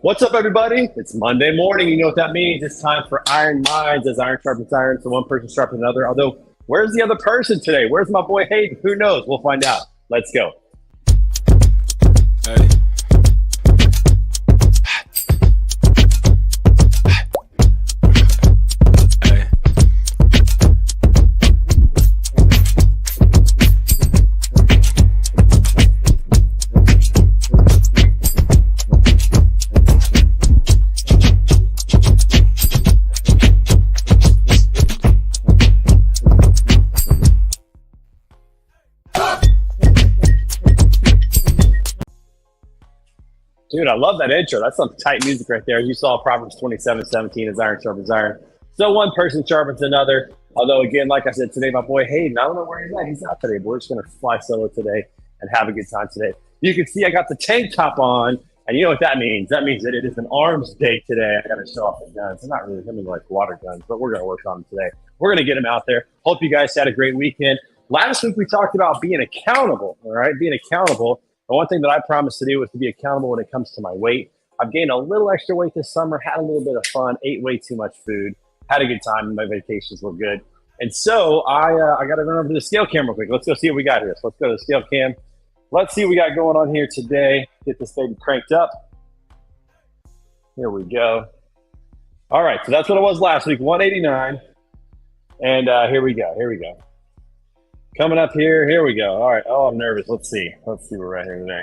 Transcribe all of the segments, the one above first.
What's up, everybody? It's Monday morning. You know what that means. It's time for Iron Minds as iron sharpens iron. So one person sharpens another. Although, where's the other person today? Where's my boy Hayden? Who knows? We'll find out. Let's go. Hey. Dude, I love that intro. That's some tight music right there. You saw Proverbs 27:17 as iron sharpens iron. So one person sharpens another. Although, again, like I said, today, my boy Hayden, I don't know where he's at. He's not today, but we're just going to fly solo today and have a good time today. You can see I got the tank top on, and you know what that means. That means that it is an arms day today. I got to show off the guns. I'm not really coming like water guns, but we're going to work on them today. We're going to get them out there. Hope you guys had a great weekend. Last week, we talked about being accountable, all right? Being accountable. The one thing that I promised to do was to be accountable when it comes to my weight. I've gained a little extra weight this summer, had a little bit of fun, ate way too much food, had a good time. My vacations were good. And so I got to run over to the scale cam real quick. Let's go see what we got here. So let's go to the scale cam. Let's see what we got going on here today. Get this baby cranked up. Here we go. All right, so that's what it was last week, 189. And here we go. Coming up here we go. All right. Oh, I'm nervous. Let's see. Let's see. We're right here today.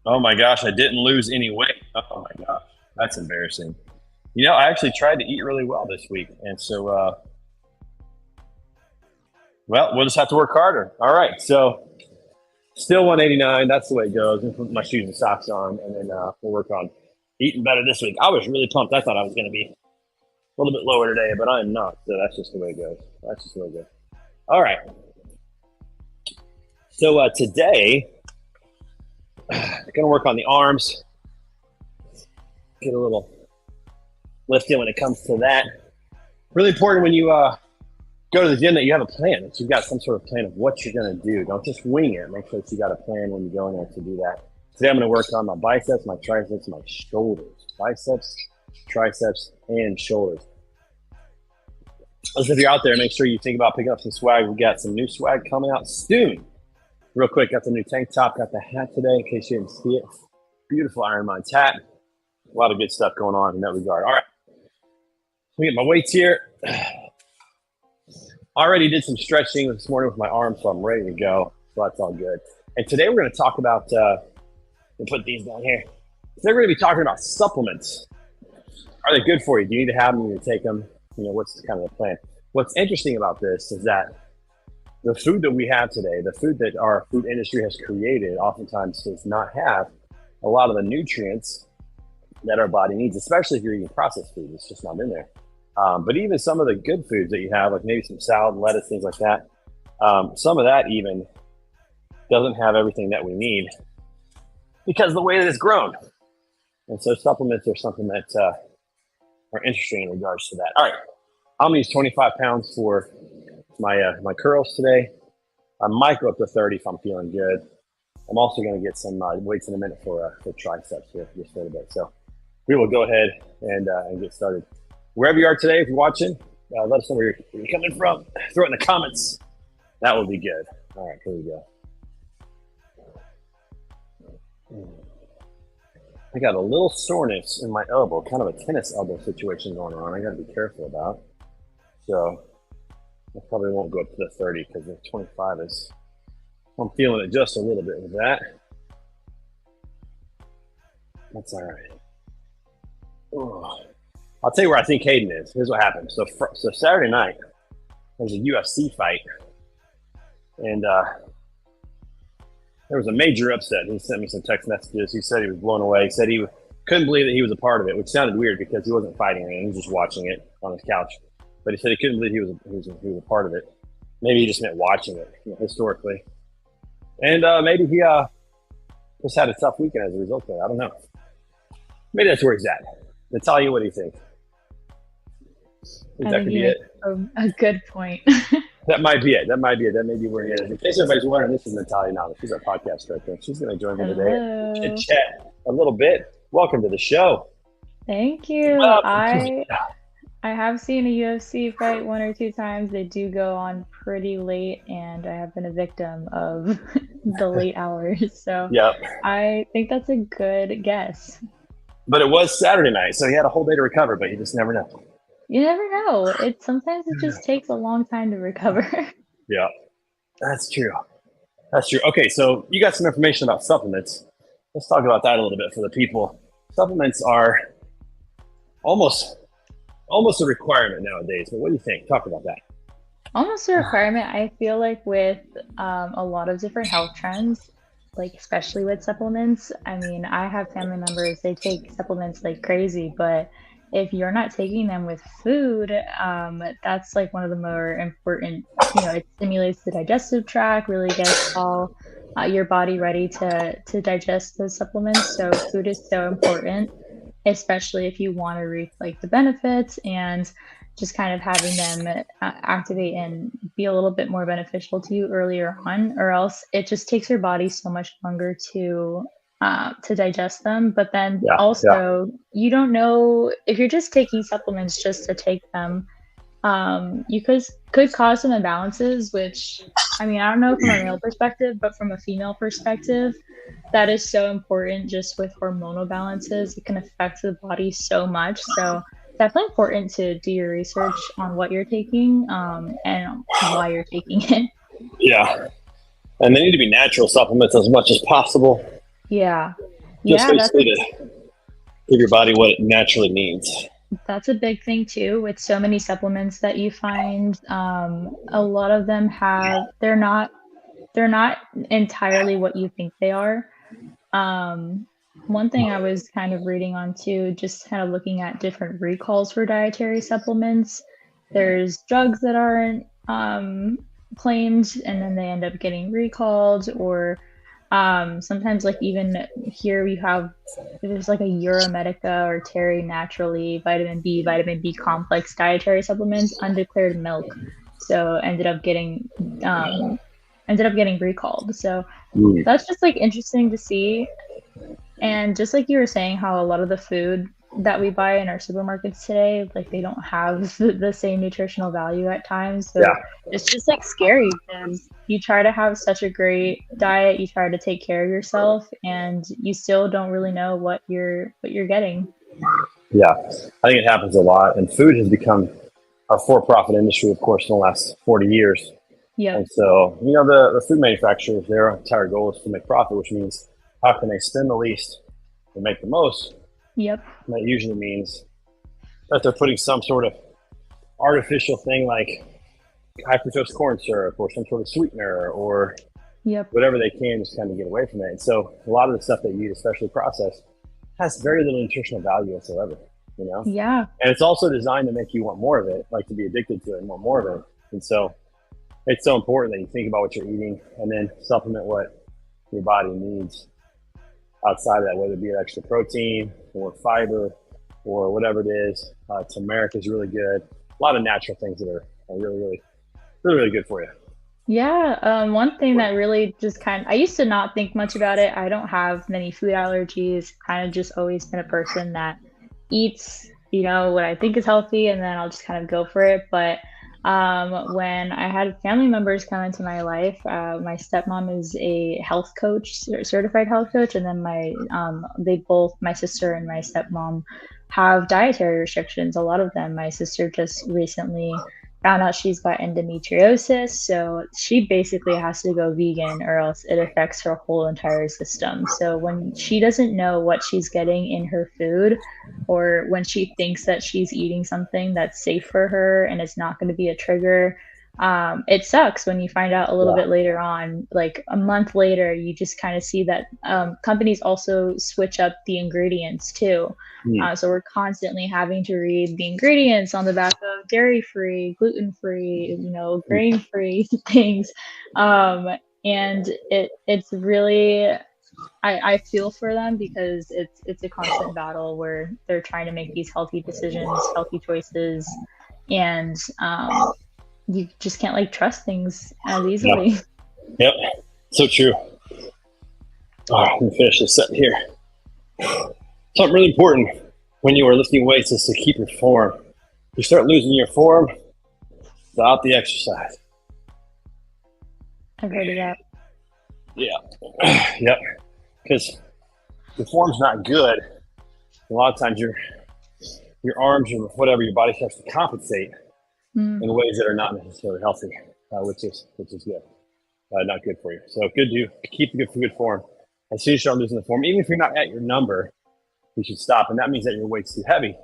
Oh my gosh, I didn't lose any weight. Oh my gosh, that's embarrassing. You know, I actually tried to eat really well this week. And so, well, we'll just have to work harder. All right. So still 189. That's the way it goes. I'm put my shoes and socks on, and then we'll work on eating better this week. I was really pumped. I thought I was going to be a little bit lower today, but I'm not. So that's just the way it goes. All right. So today, I'm going to work on the arms. Get a little lift in when it comes to that. Really important when you go to the gym that you have a plan, that you've got some sort of plan of what you're going to do. Don't just wing it. Make sure that you got a plan when you go in there to do that. Today I'm going to work on my biceps, my triceps, my shoulders. Biceps, triceps, and shoulders. If you're out there, make sure you think about picking up some swag. We got some new swag coming out soon. Real quick, got the new tank top, got the hat today in case you didn't see it. Beautiful Iron Minds hat. A lot of good stuff going on in that regard. All right. Let me get my weights here. Already did some stretching this morning with my arms, so I'm ready to go. So that's all good. And today we're going to talk about, put these down here. Today we're going to be talking about supplements. Are they good for you? Do you need to have them? Do you need to take them? You know, what's kind of the plan? What's interesting about this is that the food that we have today, the food that our food industry has created, oftentimes does not have a lot of the nutrients that our body needs, especially if you're eating processed food. It's just not in there. But even some of the good foods that you have, like maybe some salad, lettuce, things like that, some of that even doesn't have everything that we need because of the way that it's grown. And so supplements are something that are interesting in regards to that. All right, I'm gonna use 25 pounds for my curls today. I might go up to 30 if I'm feeling good. I'm also gonna get some weights in a minute for triceps here just a little bit. So we will go ahead and get started. Wherever you are today, if you're watching, let us know where you're coming from. Throw it in the comments. That would be good. All right, here we go. I got a little soreness in my elbow, kind of a tennis elbow situation going on. I got to be careful about. So I probably won't go up to the 30 because the 25 is, I'm feeling it just a little bit with that. That's all right. Oh. I'll tell you where I think Hayden is. Here's what happened. So Saturday night, there was a UFC fight. And there was a major upset. He sent me some text messages. He said he was blown away. He said he couldn't believe that he was a part of it, which sounded weird because he wasn't fighting anything. He was just watching it on his couch. But he said he couldn't believe he was a part of it. Maybe he just meant watching it, you know, historically. And maybe he just had a tough weekend as a result of it. I don't know. Maybe that's where he's at. Natalia, what do you think? I That think could be you it. make a good point. That might be it. That might be where he is. In case everybody's wondering, this is Natalia now. She's our podcast director. She's going to join me today and Hello. chat a little bit. Welcome to the show. Thank you. I have seen a UFC fight one or two times. They do go on pretty late, and I have been a victim of the late hours. So Yep. I think that's a good guess. But it was Saturday night, so he had a whole day to recover, but you just never know. You never know. Sometimes it just takes a long time to recover. Yeah, that's true. That's true. Okay, so you got some information about supplements. Let's talk about that a little bit for the people. Supplements are almost a requirement nowadays. But what do you think? Talk about that. Almost a requirement. I feel like with a lot of different health trends, like especially with supplements. I mean, I have family members, they take supplements like crazy, but if you're not taking them with food, that's like one of the more important, it stimulates the digestive tract, really gets all your body ready to digest those supplements. So food is so important, especially if you want to reap like the benefits and just kind of having them activate and be a little bit more beneficial to you earlier on, or else it just takes your body so much longer to digest them. But then also, you don't know if you're just taking supplements just to take them. You could cause some imbalances, which I mean, I don't know from a male perspective, but from a female perspective, that is so important. Just with hormonal balances, it can affect the body so much. So definitely important to do your research on what you're taking and why you're taking it. Yeah, and they need to be natural supplements as much as possible. Yeah, just basically to give your body what it naturally needs. That's a big thing too with so many supplements that you find. A lot of them they're not entirely what you think they are. One thing I was kind of reading on too, just kind of looking at different recalls for dietary supplements. There's drugs that aren't claimed and then they end up getting recalled, or sometimes like even here there's like a Euromedica or Terry Naturally vitamin B complex dietary supplements, undeclared milk. So ended up getting recalled. So that's just like interesting to see. And just like you were saying, how a lot of the food that we buy in our supermarkets today, like they don't have the same nutritional value at times. So it's just like scary because you try to have such a great diet, you try to take care of yourself, and you still don't really know what you're getting. Yeah, I think it happens a lot, and food has become a for-profit industry, of course, in the last 40 years. Yeah. And so, the food manufacturers, their entire goal is to make profit, which means how can they spend the least and make the most? Yep. And that usually means that they're putting some sort of artificial thing like high fructose corn syrup or some sort of sweetener or whatever they can just kind of get away from it. And so a lot of the stuff they eat, especially processed, has very little nutritional value whatsoever, Yeah. And it's also designed to make you want more of it, like to be addicted to it and want more of it. And so it's so important that you think about what you're eating and then supplement what your body needs outside of that, whether it be an extra protein or fiber or whatever it is. Turmeric is really good. A lot of natural things that are really, really, really good for you. Yeah. One thing that really just I used to not think much about it. I don't have many food allergies. Kind of just always been a person that eats, what I think is healthy, and then I'll just kind of go for it. But when I had family members come into my life, my stepmom is a health coach, certified health coach, and then my sister and my stepmom have dietary restrictions. A lot of them. My sister just recently found out she's got endometriosis, so she basically has to go vegan or else it affects her whole entire system. So when she doesn't know what she's getting in her food, or when she thinks that she's eating something that's safe for her and it's not going to be a trigger, it sucks when you find out a little bit later on, like a month later. You just kind of see that companies also switch up the ingredients too. So we're constantly having to read the ingredients on the back of dairy-free, gluten-free, grain-free things. And it's really, I feel for them because it's a constant battle where they're trying to make these healthy decisions, healthy choices, and you just can't like trust things as No. easily. Yep. So true. Let me finish this set here. Something really important when you are lifting weights is to keep your form. If you start losing your form, stop the exercise. I've heard of that. Yeah. Yep. Because the form's not good. A lot of times your arms or whatever, your body starts to compensate in ways that are not necessarily healthy, which is good. Not good for you. So good to keep a good form. As soon as you start losing the form, even if you're not at your number, you should stop. And that means that your weight's too heavy,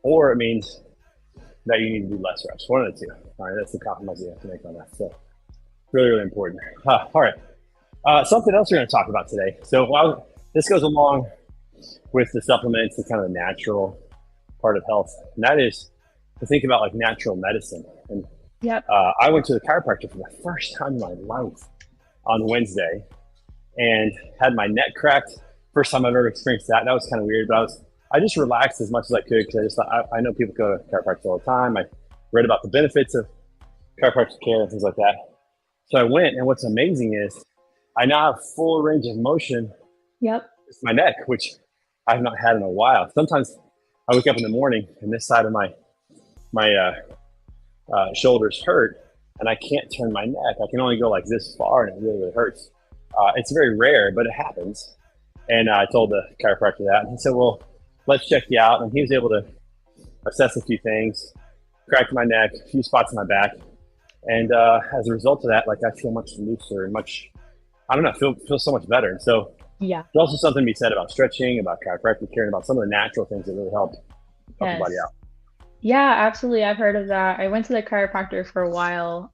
or it means that you need to do less reps. One of the two. All right, that's the compromise you have to make on that. So really, really important. All right. Something else we're going to talk about today. So this goes along with the supplements, the kind of the natural part of health, and that is to think about like natural medicine. And Yep. I went to the chiropractor for the first time in my life on Wednesday and had my neck cracked. First time I've ever experienced that. That was kind of weird, but I just relaxed as much as I could because I just thought, I know people go to chiropractors all the time. I read about the benefits of chiropractic care and things like that. So I went, and what's amazing is I now have full range of motion. Yep. With my neck, which I've not had in a while. Sometimes I wake up in the morning and this side of my shoulders hurt, and I can't turn my neck. I can only go like this far, and it really, really hurts. It's very rare, but it happens. And I told the chiropractor that, and he said, well, let's check you out. And he was able to assess a few things, cracked my neck, a few spots in my back. And as a result of that, like I feel much looser and much, I don't know, feel so much better. And so yeah, there's also something to be said about stretching, about chiropractic care, and about some of the natural things that really help your body out. Yeah, absolutely. I've heard of that. I went to the chiropractor for a while.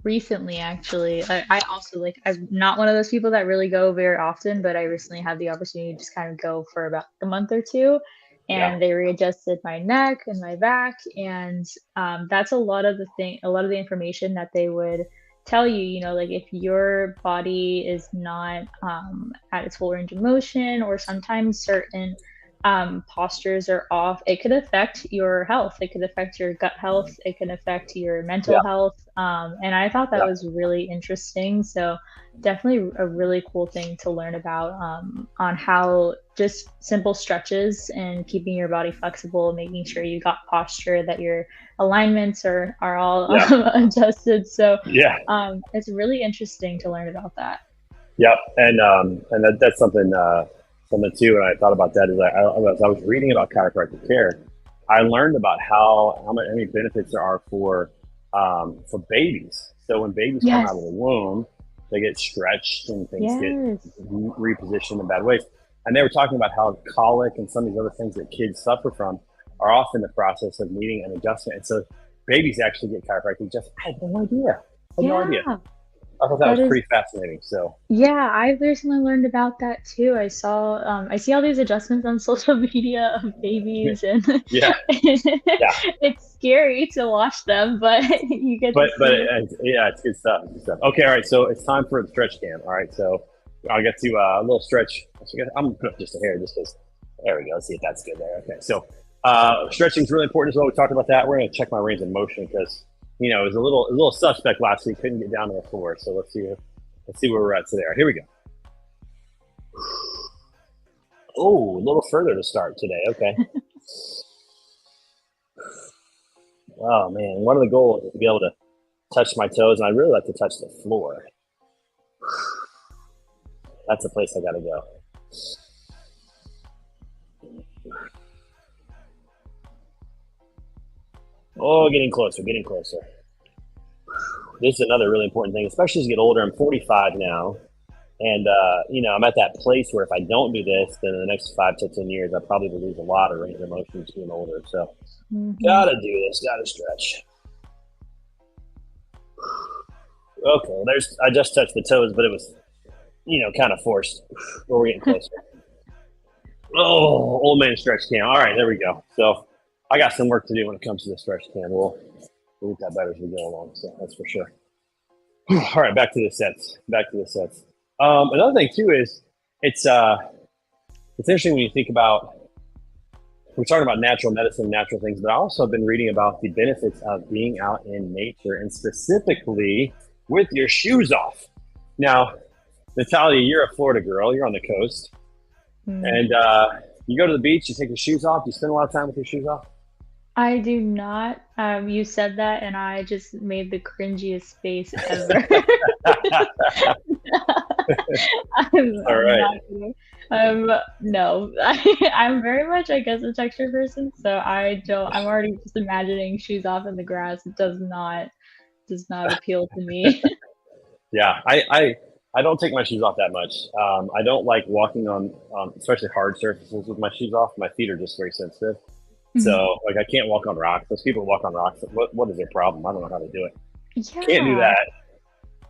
Recently, actually, I also like, I'm not one of those people that really go very often, but I recently had the opportunity to just kind of go for about a month or two, and they readjusted my neck and my back. And that's a lot of the information that they would tell you, like if your body is not at its full range of motion, or sometimes certain postures are off, it could affect your health. It could affect your gut health. It can affect your mental health. And I thought that was really interesting. So definitely a really cool thing to learn about on how just simple stretches and keeping your body flexible, making sure you got posture, that your alignments are all adjusted. So it's really interesting to learn about that. Yep. And that's something too, and I thought about that, is as I was reading about chiropractic care, I learned about how many benefits there are for babies. So when babies come out of the womb, they get stretched and things get repositioned in bad ways. And they were talking about how colic and some of these other things that kids suffer from are often the process of needing an adjustment. And so babies actually get chiropractic. I had no idea. I thought that was pretty fascinating. So yeah, I've recently learned about that too. I see all these adjustments on social media of babies, and it's scary to watch them, but you get. It's good stuff. Okay, all right. So it's time for the stretch cam. All right, so I'll get to a little stretch. I'm gonna put up just a hair, just because. There we go. Let's see if that's good there. Okay, so stretching is really important as well. We talked about that. We're gonna check my range of motion because. It was a little suspect last week. Couldn't get down to the floor. So let's see where we're at today. All right, here we go. Oh, a little further to start today. Okay. Oh man, one of the goals is to be able to touch my toes, and I really like to touch the floor. That's the place I got to go. Oh, getting closer. This is another really important thing, especially as you get older. I'm 45 now, and I'm at that place where if I don't do this, then in the next 5 to 10 years, I probably will lose a lot of range of motion just being older. So, gotta do this. Gotta stretch. Okay, I just touched the toes, but it was, kind of forced. But we're getting closer. Oh, old man stretch cam. All right, there we go. So. I got some work to do when it comes to the stretch cam. We'll get that better as we go along, so that's for sure. All right, back to the sets. Another thing too is it's interesting when you think about we're talking about natural medicine, natural things, but I also have been reading about the benefits of being out in nature and specifically with your shoes off. Now, Natalia, you're a Florida girl. You're on the coast. And you go to the beach, you take your shoes off. You spend a lot of time with your shoes off. I do not. You said that, and I just made the cringiest face ever. All right. Not kidding. No, I'm very much, I guess, a texture person. So I don't. I'm already just imagining shoes off in the grass. It does not appeal to me. Yeah, I don't take my shoes off that much. I don't like walking on especially hard surfaces with my shoes off. My feet are just very sensitive. So like I can't walk on rocks. Those people who walk on rocks, what is their problem? I don't know how to do it. Yeah. Can't do that.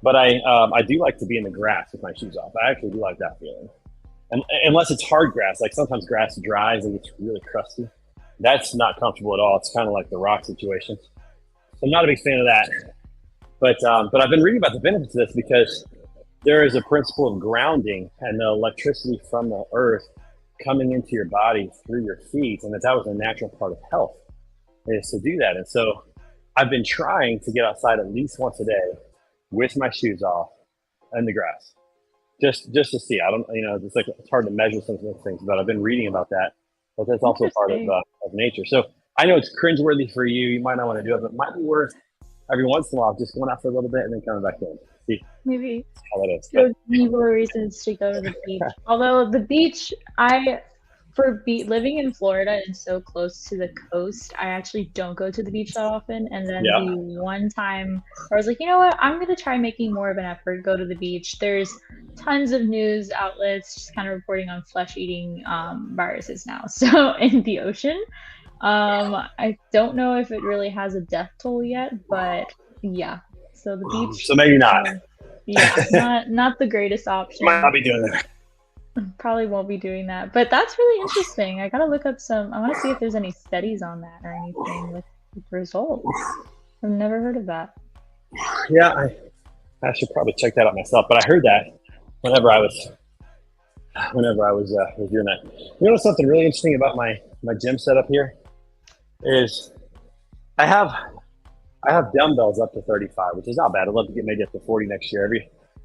But I do like to be in the grass with my shoes off. I actually do like that feeling. And unless it's hard grass, like sometimes grass dries and gets really crusty. That's not comfortable at all. It's kind of like the rock situation. So I'm not a big fan of that. But I've been reading about the benefits of this because there is a principle of grounding and the electricity from the earth coming into your body through your feet, and that was a natural part of health is to do that. And so I've been trying to get outside at least once a day with my shoes off in the grass, just to see. I don't, it's like it's hard to measure some of those things, but I've been reading about that. But that's also part of nature. So I know it's cringeworthy for you. You might not want to do it, but it might be worth every once in a while just going out for a little bit and then coming back in. See maybe how that is. So more reasons to go to the beach. Although the beach, living in Florida and so close to the coast, I actually don't go to the beach that often. And then the one time I was like, you know what, I'm going to try making more of an effort, go to the beach. There's tons of news outlets just kind of reporting on flesh-eating viruses now. So in the ocean, I don't know if it really has a death toll yet, but yeah. So the beach. So maybe not. Not the greatest option. Might not be doing that. Probably won't be doing that, but that's really interesting. I gotta look up I want to see if there's any studies on that or anything with results. I've never heard of that. Yeah, I should probably check that out myself. But I heard that whenever I was doing that. You know something really interesting about my gym setup here is I have dumbbells up to 35, which is not bad. I'd love to get maybe up to 40 next year.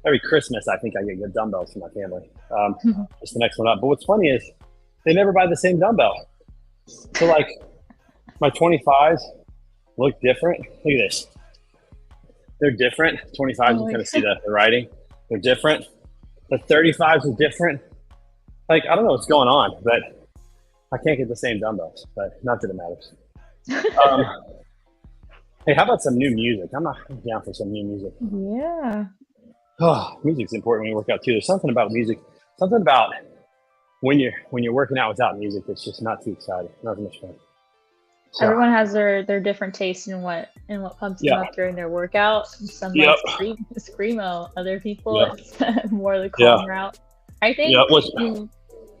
Every Christmas, I think I get good dumbbells for my family. Just the next one up. But what's funny is they never buy the same dumbbell. So like my 25s look different. Look at this. They're different. 25s, you kind of see the writing. They're different. The 35s are different. Like, I don't know what's going on, but I can't get the same dumbbells, but not that it matters. Hey, how about some new music? I'm down for some new music. Yeah. Oh, music's important when you work out too. There's something about music, something about when you're working out without music that's just not too exciting, not as much fun. So, everyone has their different tastes in what pumps them up during their workout. Some like screamo, other people it's more the calm route. I think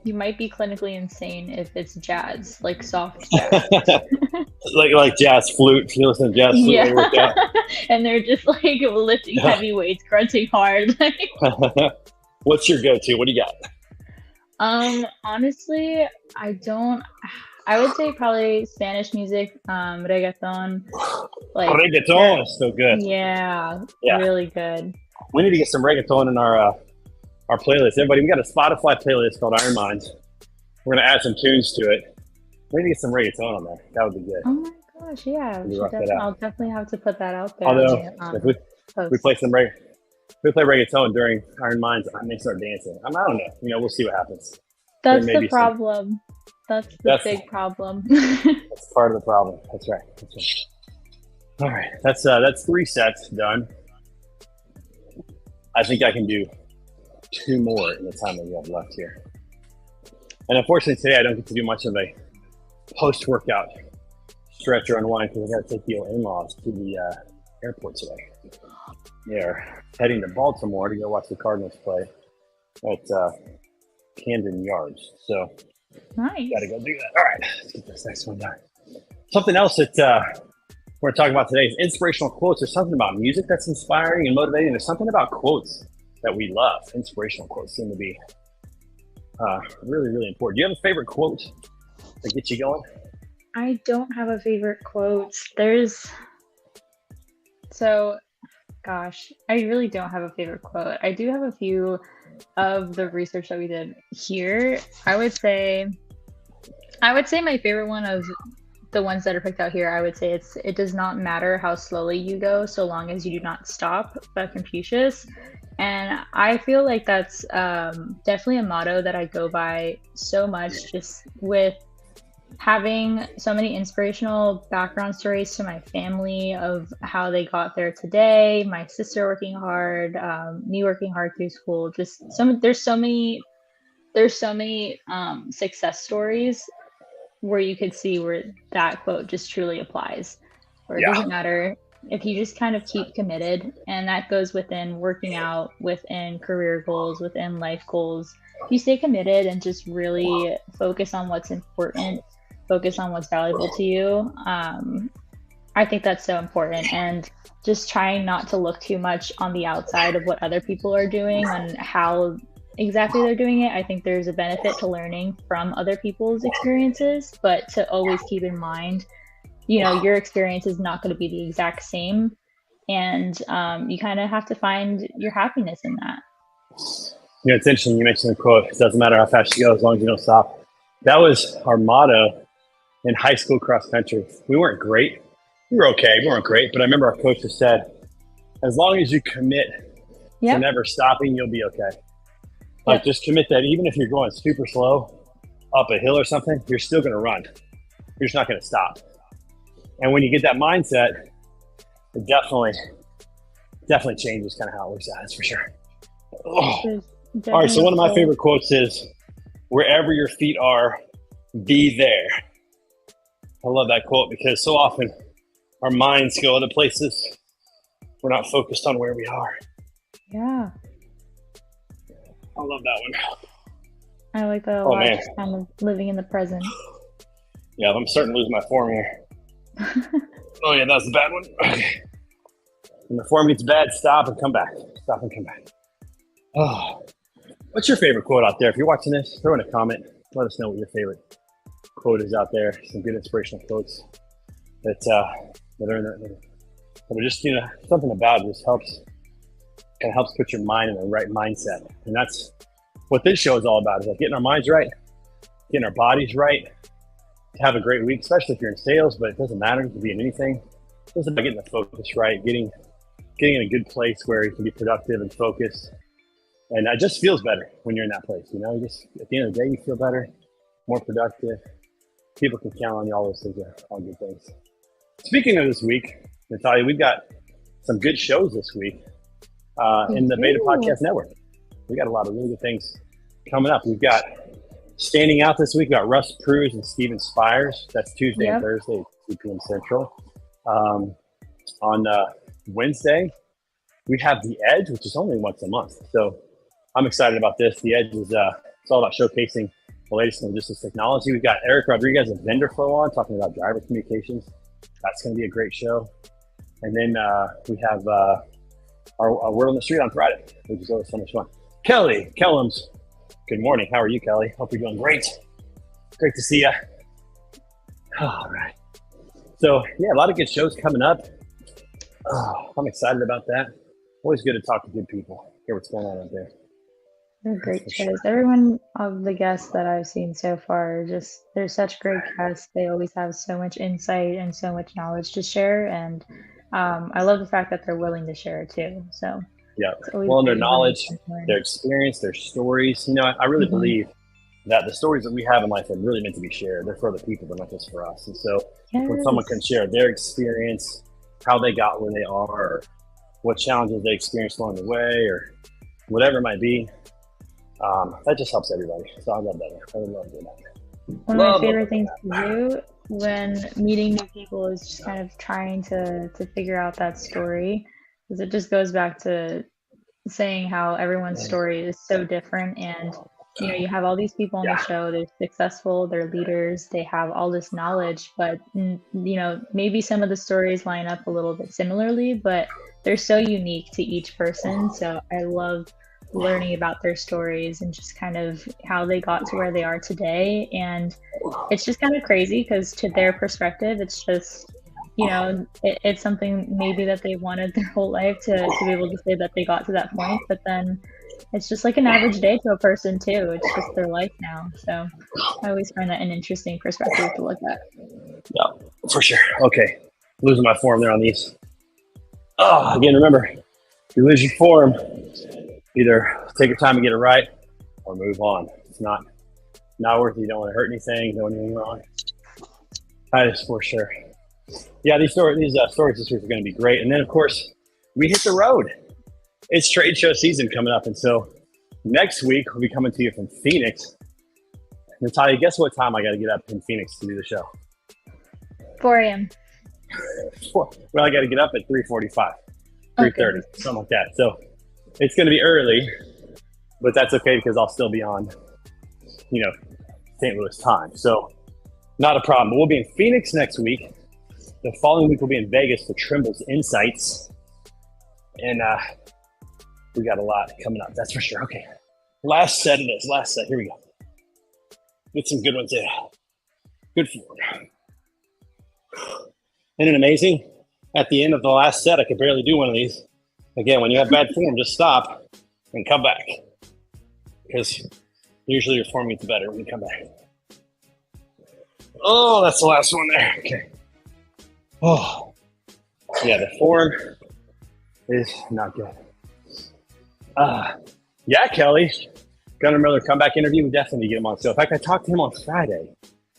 you might be clinically insane if it's jazz, like soft jazz. like jazz flute. You listen to jazz flute. And they're just like lifting heavy weights, grunting hard. What's your go-to? What do you got? Honestly, I would say probably Spanish music, reggaeton. Reggaeton is so good. Yeah, really good. We need to get some reggaeton in our playlist. Everybody, we got a Spotify playlist called Iron Minds. We're gonna add some tunes to it. We need to get some reggaeton on there. That would be good. Oh my gosh, yeah. I'll definitely have to put that out there. Although if we play reggaeton during Iron Minds, I may start dancing. I don't know. We'll see what happens. That's the problem. That's the big problem. That's part of the problem. That's right. All right. That's 3 sets done. I think I can do 2 more in the time that we have left here. And unfortunately today I don't get to do much of a post-workout stretch or unwind because I got to take the in-laws to the airport today. They're heading to Baltimore to go watch the Cardinals play at Camden Yards. So nice. Got to go do that. All right, let's get this next one done. Something else that we're talking about today is inspirational quotes. There's something about music that's inspiring and motivating. There's something about quotes that we love. Inspirational quotes seem to be really, really important. Do you have a favorite quote? to get you going? I don't have a favorite quote. Gosh, I really don't have a favorite quote. I do have a few of the research that we did here. I would say my favorite one of the ones that are picked out here, I would say it does not matter how slowly you go so long as you do not stop, by Confucius. And I feel like that's definitely a motto that I go by so much, just with having so many inspirational background stories to my family of how they got there today, my sister working hard, me working hard through school. There's so many success stories where you could see where that quote just truly applies, where it Yeah. doesn't matter if you just kind of keep committed. And that goes within working out, within career goals, within life goals. If you stay committed and just really focus on what's important, focus on what's valuable to you, I think that's so important. And just trying not to look too much on the outside of what other people are doing and how exactly they're doing it. I think there's a benefit to learning from other people's experiences, but to always keep in mind, your experience is not going to be the exact same. And you kind of have to find your happiness in that. It's interesting. You mentioned the quote, it doesn't matter how fast you go as long as you don't stop. That was our motto in high school cross country. We weren't great. We were okay. We weren't great. But I remember our coach just said, as long as you commit to never stopping, you'll be okay. Like, just commit that even if you're going super slow up a hill or something, you're still going to run. You're just not going to stop. And when you get that mindset, it definitely changes kind of how it works out. That's for sure. Oh. All right. So one of my favorite quotes is, wherever your feet are, be there. I love that quote because so often our minds go other places. We're not focused on where we are. Yeah. I love that one. I like that a lot. Man. Just kind of living in the present. Yeah, I'm starting to lose my form here. Oh yeah, that was the bad one. Okay. When the form gets bad, stop and come back. Stop and come back. Oh. What's your favorite quote out there? If you're watching this, throw in a comment. Let us know what your favorite quote is out there. Some good inspirational quotes that are in there. But just, something about it just helps put your mind in the right mindset. And that's what this show is all about, is like getting our minds right, getting our bodies right, to have a great week, especially if you're in sales, but it doesn't matter. You can be in anything. It's about getting the focus right, getting in a good place where you can be productive and focused. And it just feels better when you're in that place. You just, at the end of the day, you feel better, more productive. People can count on you. All those things are all good things. Speaking of this week, Natalia, we've got some good shows this week in the Beta Podcast Network. We got a lot of really good things coming up. We've got standing out this week. We've got Russ Pruse and Steven Spires. That's Tuesday and Thursday at 2 p.m. Central. On Wednesday, we have The Edge, which is only once a month. So I'm excited about this. The Edge is it's all about showcasing the latest in logistics technology. We've got Eric Rodriguez of Vendor Flow on, talking about driver communications. That's going to be a great show. And then we have our Word on the Street on Friday, which is always so much fun. Kelly Kellums, good morning. How are you, Kelly? Hope you're doing great. Great to see you. All right. So, yeah, a lot of good shows coming up. I'm excited about that. Always good to talk to good people, hear what's going on out there. They're great shows. Everyone of the guests that I've seen so far, they're such great guests. They always have so much insight and so much knowledge to share. And I love the fact that they're willing to share it too. So yeah, well, their knowledge, their experience, their stories. I really believe that the stories that we have in life are really meant to be shared. They're for other people, but not just for us. And so when someone can share their experience, how they got where they are, or what challenges they experienced along the way, or whatever it might be, that just helps everybody. So I love that. I really love doing that. One of my favorite things to do when meeting new people is just kind of trying to figure out that story, because it just goes back to saying how everyone's story is so different. And you have all these people on the show, they're successful, they're leaders, they have all this knowledge, but maybe some of the stories line up a little bit similarly, but they're so unique to each person. So I love learning about their stories and just kind of how they got to where they are today. And it's just kind of crazy because to their perspective, it's just, it's something maybe that they wanted their whole life to be able to say that they got to that point. But then it's just like an average day to a person too. It's just their life now. So I always find that an interesting perspective to look at. Yeah, for sure. Okay. Losing my form there on these. Oh, again, remember, if you lose your form, either take your time to get it right or move on. It's not worth it. You don't want to hurt anything, do anything wrong. That is for sure. Yeah, these stories this week are going to be great. And then, of course, we hit the road. It's trade show season coming up. And so next week, we'll be coming to you from Phoenix. Natalia, guess what time I got to get up in Phoenix to do the show? 4 a.m. Well, I got to get up at 3:45, 3:30, something like that. So it's going to be early, but that's okay because I'll still be on, St. Louis time. So not a problem. But we'll be in Phoenix next week. The following week, we'll be in Vegas for Trimble's Insights. And we got a lot coming up, that's for sure. Okay, last set. Here we go. Get some good ones in. Good form. Isn't it amazing? At the end of the last set, I could barely do one of these. Again, when you have bad form, just stop and come back. Because usually your form gets better when you come back. Oh, that's the last one there. Okay. Oh, yeah, the form is not good. Yeah, Kelly. Gunnar Miller comeback interview. We definitely get him on the show. In fact, I talked to him on Friday,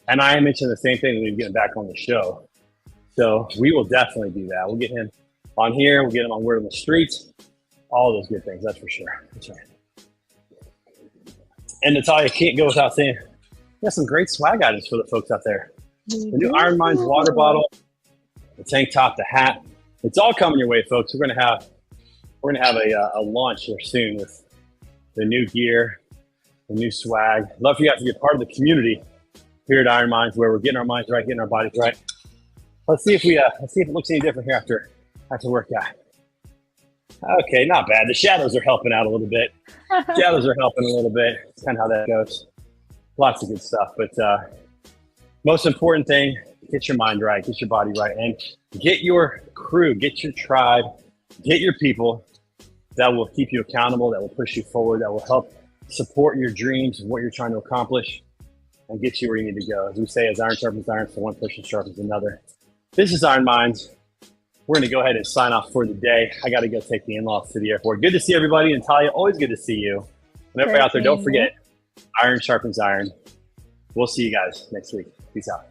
and I mentioned the same thing when we get him back on the show. So we will definitely do that. We'll get him on here. We'll get him on Word on the Streets. All those good things, that's for sure. That's right. And Natalia, can't go without saying, we got some great swag items for the folks out there. The new Iron Minds water bottle, the tank top, the hat. It's all coming your way, folks. We're gonna have a launch here soon with the new gear, the new swag. Love for you guys to be a part of the community here at Iron Minds, where we're getting our minds right, getting our bodies right. Let's see if it looks any different here after workout. Okay, not bad. The shadows are helping out a little bit. It's kind of how that goes. Lots of good stuff, but most important thing, get your mind right, get your body right, and get your crew, get your tribe, get your people that will keep you accountable, that will push you forward, that will help support your dreams and what you're trying to accomplish and get you where you need to go. As we say, as iron sharpens iron, so one person sharpens another. This is Iron Minds. We're going to go ahead and sign off for the day. I got to go take the in-laws to the airport. Good to see everybody. Natalia, always good to see you. And everybody out there, don't forget, iron sharpens iron. We'll see you guys next week. Peace out.